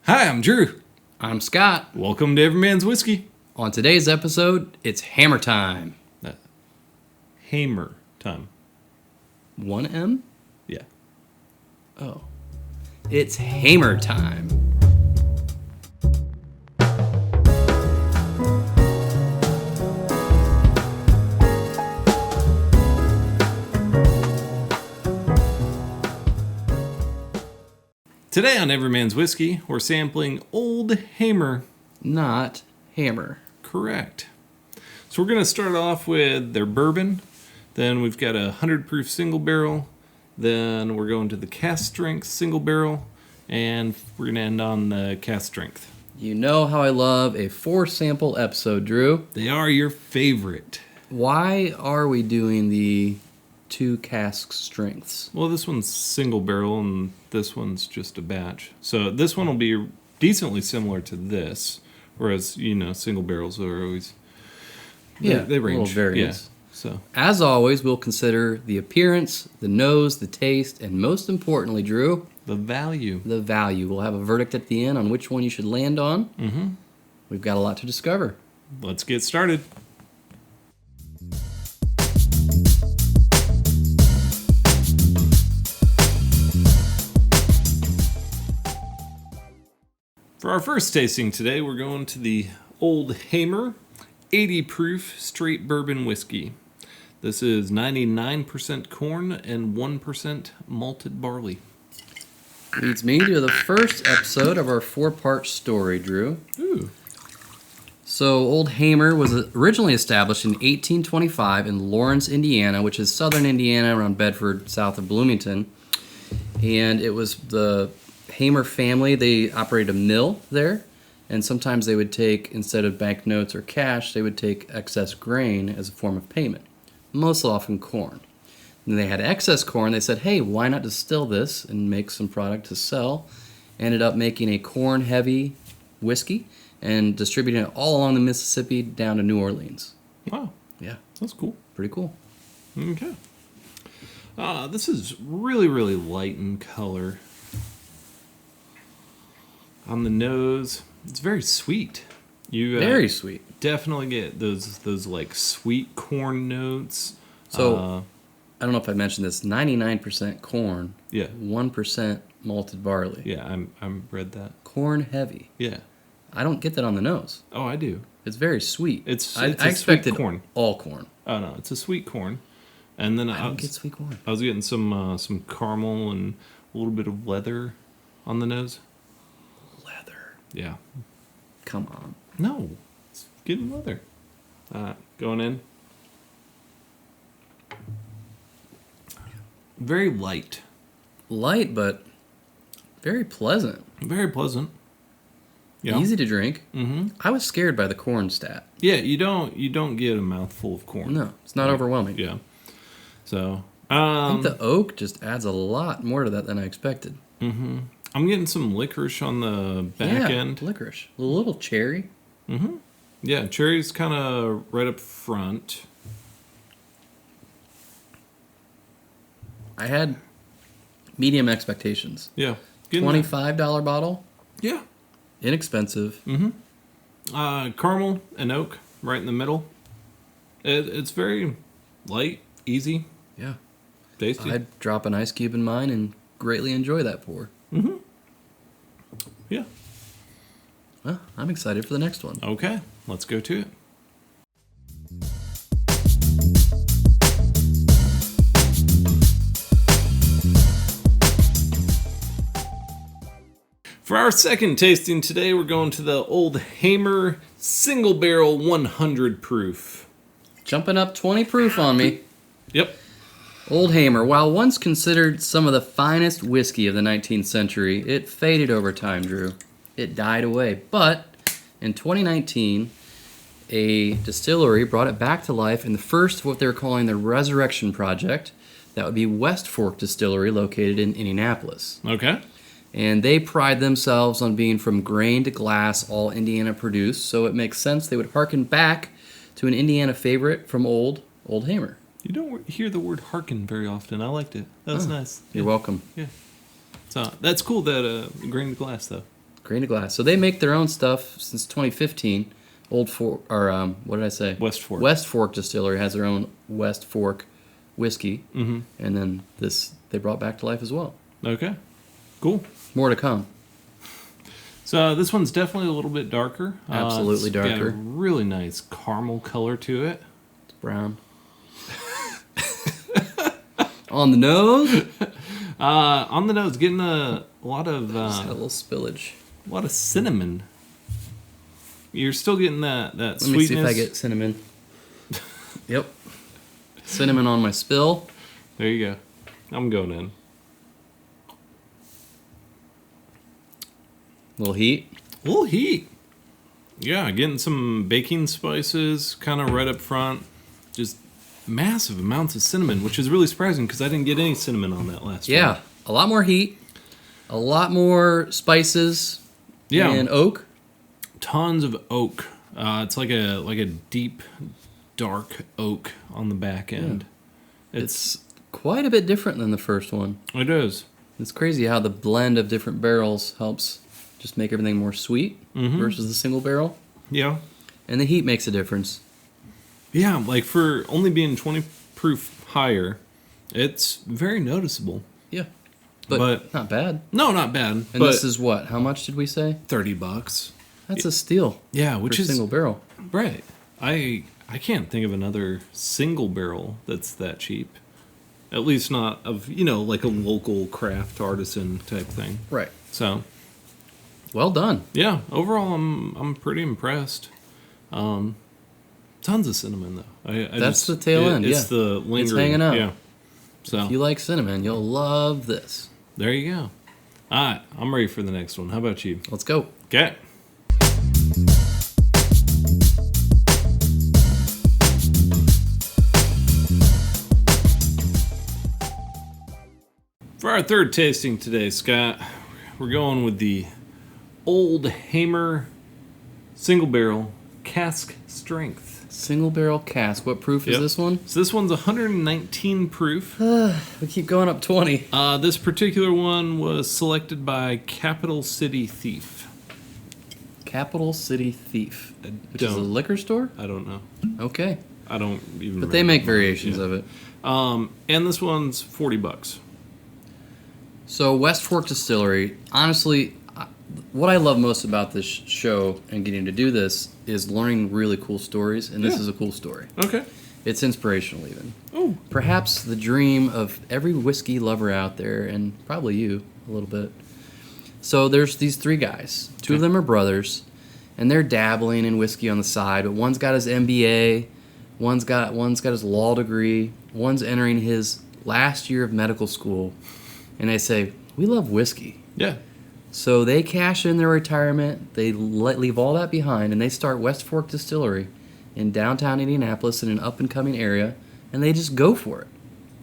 Hi, I'm Drew. I'm Scott. Welcome to Everymanswhiskey. On today's episode, it's hammer time. Hamer time. 1M? Yeah. Oh. It's hammer time. Today on Everymanswhiskey, we're sampling Oldhamer. Not hammer. Correct. So we're going to start off with their bourbon. Then we've got a 100 proof single barrel. Then we're going to the cask strength single barrel. And we're going to end on the cask strength. You know how I love a 4-sample episode, Drew. They are your favorite. Why are we doing the 2 cask strengths? Well, this one's single barrel and this one's just a batch. So this one will be decently similar to this. Whereas, single barrels are always... They range. Little variance. Yeah. So, as always, we'll consider the appearance, the nose, the taste, and most importantly, Drew... the value. The value. We'll have a verdict at the end on which one you should land on. Mm-hmm. We've got a lot to discover. Let's get started. For our first tasting today, we're going to the Oldhamer 80 proof straight bourbon whiskey. This is 99% corn and 1% malted barley. Leads me to the first episode of our 4-part story, Drew. Ooh. So, Oldhamer was originally established in 1825 in Lawrence, Indiana, which is southern Indiana around Bedford, south of Bloomington. And it was the Hamer family. They operated a mill there. And sometimes they would take, instead of banknotes or cash, they would take excess grain as a form of payment. Most often corn. And they had excess corn. They said, hey, why not distill this and make some product to sell? Ended up making a corn-heavy whiskey and distributing it all along the Mississippi down to New Orleans. Wow. Yeah. That's cool. Pretty cool. Okay. This is really, really light in color. On the nose, it's very sweet. You very sweet. Definitely get those like sweet corn notes. So, I don't know if I mentioned this, 99% corn, yeah, 1% malted barley. Yeah, I'm read that. Corn heavy. Yeah. I don't get that on the nose. Oh, I do. It's very sweet. I expected corn. All corn. Oh no, it's a sweet corn. And then I don't get sweet corn. I was getting some caramel and a little bit of leather on the nose. Leather. Yeah. Come on. No, it's getting leather. Going in. Very light. Light, but very pleasant. Very pleasant. Yeah. Easy to drink. Mm-hmm. I was scared by the corn stat. Yeah, you don't get a mouthful of corn. No, it's not overwhelming. Yeah. So I think the oak just adds a lot more to that than I expected. Mm-hmm. I'm getting some licorice on the back end. Licorice. A little cherry. Mm-hmm. Yeah, cherry's kind of right up front. I had medium expectations. Yeah. $25 bottle. Yeah. Inexpensive. Mm-hmm. Caramel and oak right in the middle. It's very light, easy. Yeah. Tasty. I'd drop an ice cube in mine and greatly enjoy that pour. Mm-hmm. Yeah. Well, I'm excited for the next one. Okay, let's go to it. For our second tasting today, we're going to the Oldhamer Single Barrel 100 proof. Jumping up 20 proof on me. Yep. Oldhamer, while once considered some of the finest whiskey of the 19th century, it faded over time, Drew. It died away. But in 2019, a distillery brought it back to life in the first of what they were calling the Resurrection Project. That would be West Fork Distillery, located in Indianapolis. Okay. And they pride themselves on being from grain to glass, all Indiana produced, so it makes sense they would hearken back to an Indiana favorite from Oldhamer. You don't hear the word hearken very often. I liked it. That was nice. You're welcome. Yeah. So that's cool that grain to glass, though. Grain to glass. So they make their own stuff since 2015. What did I say? West Fork. West Fork Distillery has their own West Fork whiskey, and then this they brought back to life as well. Okay, cool. More to come. So this one's definitely a little bit darker. Absolutely It's got darker. a really nice caramel color to it. It's brown. On the nose. On the nose, getting a lot of Just had a little spillage. a lot of cinnamon. You're still getting that Let sweetness. me see if I get cinnamon. Yep. Cinnamon on my spill. There you go. I'm going in. Little heat. A little heat. Yeah, getting some baking spices kind of right up front. Just massive amounts of cinnamon, which is really surprising because I didn't get any cinnamon on that last one. Yeah, a lot more heat. A lot more spices. Yeah. And oak. Tons of oak. It's like a deep, dark oak on the back end. It's quite a bit different than the first one. It is. It's crazy how the blend of different barrels helps just make everything more sweet versus the single barrel. Yeah. And the heat makes a difference. Yeah, like for only being 20 proof higher, it's very noticeable. Yeah. But not bad. No, not bad. And but this is what? How much did we say? $30. That's a steal. Yeah, which for is single barrel. right. I can't think of another single barrel that's that cheap. At least not of, like a local craft artisan type thing. Right. So, Well done. yeah, overall I'm pretty impressed. Tons of cinnamon though. That's the tail end, It's yeah. the lingering. It's hanging out. Yeah. So, If you like cinnamon, you'll love this. there you go. All right, I'm ready for the next one. How about you? Let's go. Okay. For our third tasting today, Scott, we're going with the Oldhamer Single Barrel Cask Strength. Single barrel cask. What proof is Yep. this one? So this one's 119 proof. We keep going up 20. This particular one was selected by Capital City Thief. Capital City Thief. Which is a don't- liquor store? I don't know. Okay. I don't even. But they remember make the variations name. of it. And this one's $40. So West Fork Distillery, honestly, what I love most about this show and getting to do this is learning really cool stories, and this Yeah. is a cool story. Okay. It's inspirational even. Oh. Perhaps the dream of every whiskey lover out there, and probably you a little bit. So there's these three guys. Two of Okay. them are brothers, and they're dabbling in whiskey on the side, but one's got his MBA, one's got his law degree, one's entering his last year of medical school, and they say, "We love whiskey." Yeah. So they cash in their retirement, they leave all that behind, and they start West Fork Distillery in downtown Indianapolis in an up-and-coming area, and they just go for it.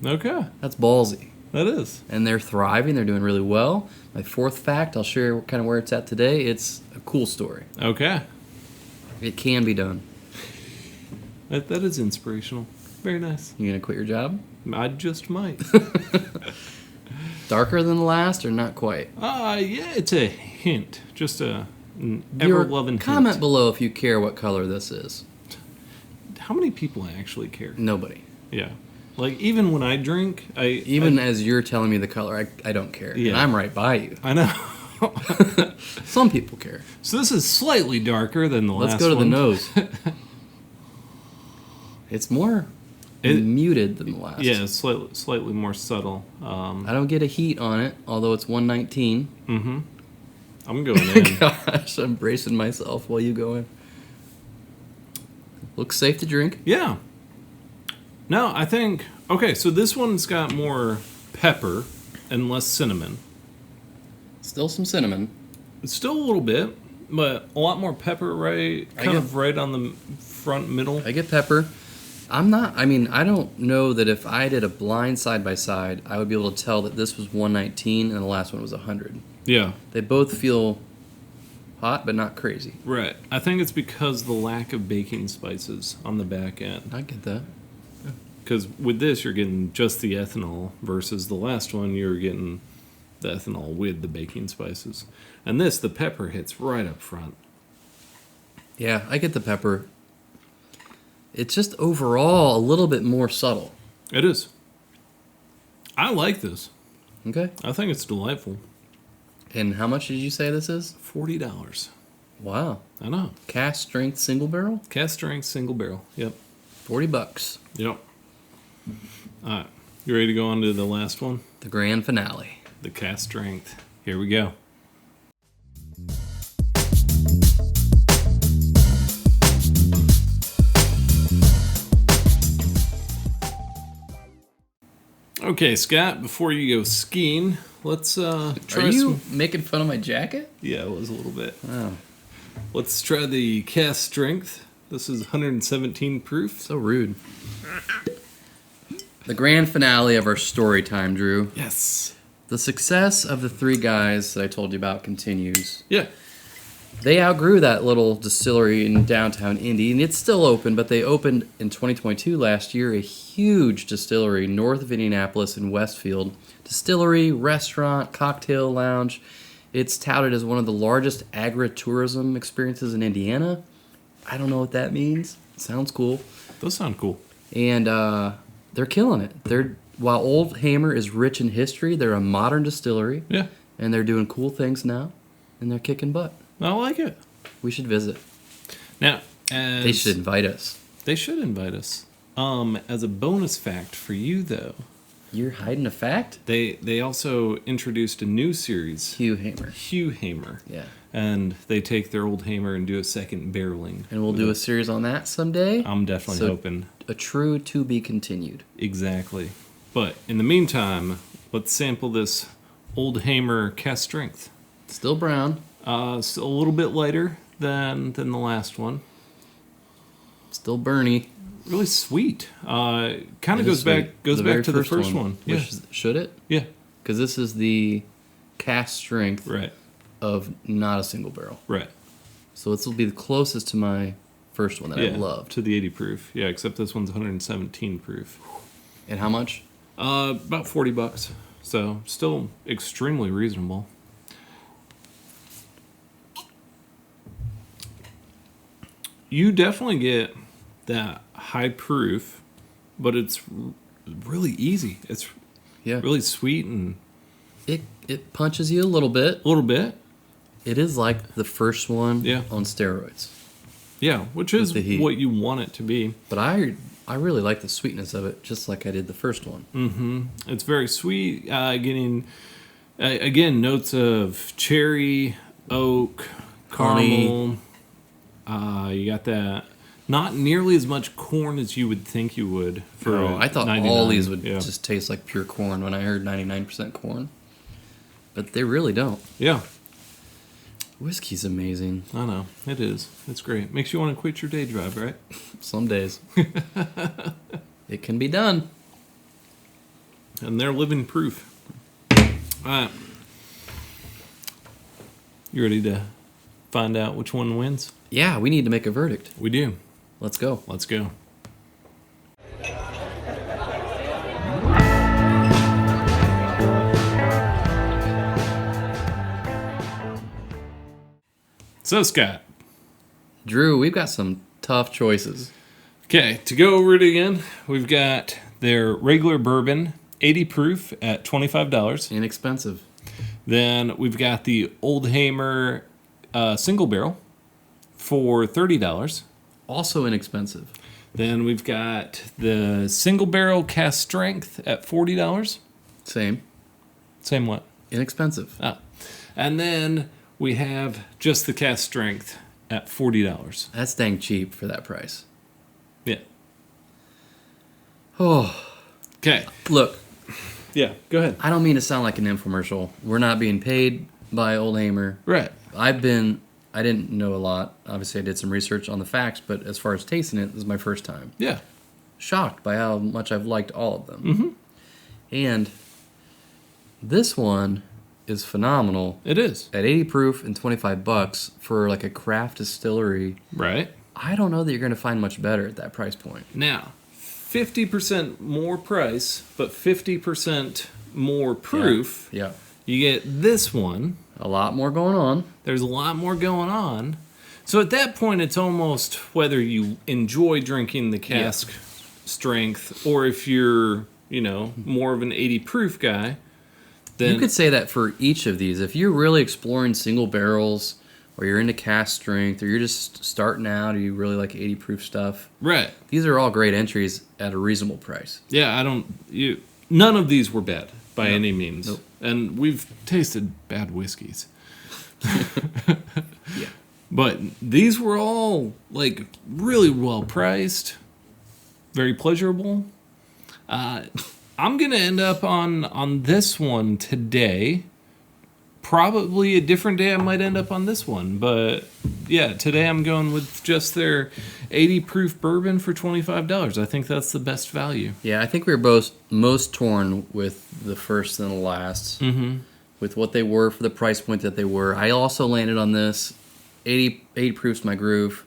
Okay. That's ballsy. That is. And they're thriving, they're doing really well. My fourth fact, I'll share kind of where it's at today. It's a cool story. Okay. It can be done. That is inspirational. Very nice. You gonna quit your job? I just might. Darker than the last, or not quite? Yeah, it's a hint. Just an Your ever-loving comment hint. below if you care what color this is. How many people actually care? Nobody. Yeah. Like, even when I drink, Even as you're telling me the color, I don't care. Yeah. And I'm right by you. I know. Some people care. So this is slightly darker than the last Let's go to one. the nose. It's more muted than the last. Yeah, it's slightly more subtle. I don't get a heat on it, although it's 119. Mm-hmm. I'm going in. Gosh, I'm bracing myself while you go in. Looks safe to drink. Yeah. No, I think... Okay, so this one's got more pepper and less cinnamon. Still some cinnamon. It's still a little bit, but a lot more pepper right on the front middle. I get pepper. I don't know that if I did a blind side by side, I would be able to tell that this was 119 and the last one was 100. Yeah. They both feel hot, but not crazy. Right. I think it's because the lack of baking spices on the back end. I get that. Because with this, you're getting just the ethanol versus the last one, you're getting the ethanol with the baking spices. And this, the pepper hits right up front. Yeah, I get the pepper. It's just overall a little bit more subtle. It is. I like this. Okay. I think it's delightful. And how much did you say this is? $40. Wow. I know. Cast strength single barrel? Cast strength single barrel. Yep. $40. Yep. All right. You ready to go on to the last one? The grand finale. The cast strength. Here we go. Okay, Scott, before you go skiing, let's try Are you making fun of my jacket? Yeah, it was a little bit. Oh, Let's try the cast strength. This is 117 proof. so rude. The grand finale of our story time, Drew. Yes. The success of the three guys that I told you about continues. Yeah. They outgrew that little distillery in downtown Indy, and it's still open, but they opened in 2022 last year a huge distillery north of Indianapolis in Westfield. Distillery, restaurant, cocktail lounge. It's touted as one of the largest agritourism experiences in Indiana. I don't know what that means. Sounds cool. Those sound cool. And they're killing it. While Old Hammer is rich in history, they're a modern distillery, Yeah. and they're doing cool things now, and they're kicking butt. I like it. We should visit. Now, They should invite us. They should invite us. As a bonus fact for you, though, You're hiding a fact? they also introduced a new series, Hugh Hammer. Hugh Hamer. Yeah. And they take their Old Hamer and do a second barreling. And we'll do a series on that someday. I'm definitely hoping. A true to be continued. Exactly. But in the meantime, let's sample this Old Hamer cast strength. Still brown. Still a little bit lighter than the last one. Still burny. Really sweet. Kind of It goes is back sweet. goes The back very to the first one. Yeah. Should it? Yeah. Because this is the cast strength Right. of not a single barrel. Right. So this will be the closest to my first one that I loved. To the 80 proof. Yeah, except this one's 117 proof. And how much? About $40. So still extremely reasonable. You definitely get that high proof, but it's really easy. It's Yeah. really sweet and It punches you a little bit. a little bit. It is like the first one Yeah. on steroids. Yeah, which is the heat. what you want it to be. But I really like the sweetness of it, just like I did the first one. Mm-hmm. It's very sweet. Getting again notes of cherry, oak, caramel. You got that. Not nearly as much corn as you would think you would. I thought 99. all these would Yeah. just taste like pure corn when I heard 99% corn. But they really don't. Yeah, Whiskey's amazing. I know it is. It's great. Makes you want to quit your day job, right? Some days. It can be done. And they're living proof. All right, you ready to find out which one wins? Yeah, we need to make a verdict. We do. Let's go. Let's go. So, Scott. Drew, we've got some tough choices. Okay, to go over it again, we've got their regular bourbon, 80 proof at $25. Inexpensive. Then we've got the Old Hamer single barrel for $30. Also inexpensive. Then we've got the single barrel cast strength at $40. Same. Same what? Inexpensive. And then we have just the cast strength at $40. That's dang cheap for that price. Yeah. Oh, Okay. look, Yeah, go ahead. I don't mean to sound like an infomercial. We're not being paid by Old Hamer. Right. I didn't know a lot. Obviously, I did some research on the facts, but as far as tasting it, this is my first time. Yeah. Shocked by how much I've liked all of them. Mm-hmm. And this one is phenomenal. It is. At 80 proof and $25 for like a craft distillery. Right. I don't know that you're going to find much better at that price point. Now, 50% more price, but 50% more proof. Yeah. You get this one. A lot more going on. There's a lot more going on. So at that point, it's almost whether you enjoy drinking the cask strength or if you're, more of an 80 proof guy. Then You could say that for each of these. If you're really exploring single barrels, or you're into cask strength, or you're just starting out, or you really like 80 proof stuff, right. these are all great entries at a reasonable price. Yeah, none of these were bad by Nope. any means. Nope. And we've tasted bad whiskeys. Yeah. But these were all like really well priced, very pleasurable. I'm gonna end up on this one today. Probably a different day I might end up on this one, but yeah, today I'm going with just their 80 proof bourbon for $25. I think that's the best value. Yeah, I think we were both most torn with the first and the last, with what they were for the price point that they were. I also landed on this. 80 proof's my groove,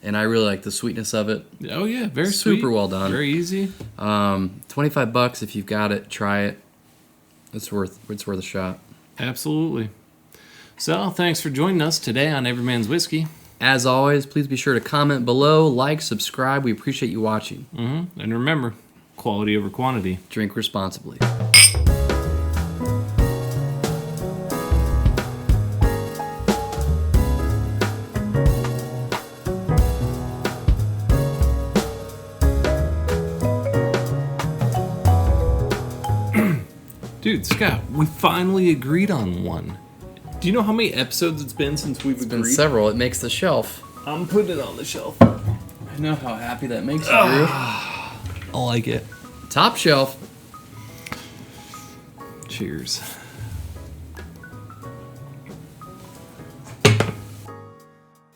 and I really like the sweetness of it. Oh yeah, very Super sweet. well done. Very easy. $25 if you've got it, try it. It's worth a shot. Absolutely. So, thanks for joining us today on Everyman's Whiskey. As always, please be sure to comment below, like, subscribe. We appreciate you watching. And remember, quality over quantity. Drink responsibly. Dude, Scott, we finally agreed on one. Do you know how many episodes it's been since we've It's been agreed? several. It makes the shelf. I'm putting it on the shelf. I know how happy that makes you, Drew. I like it. Top shelf. Cheers.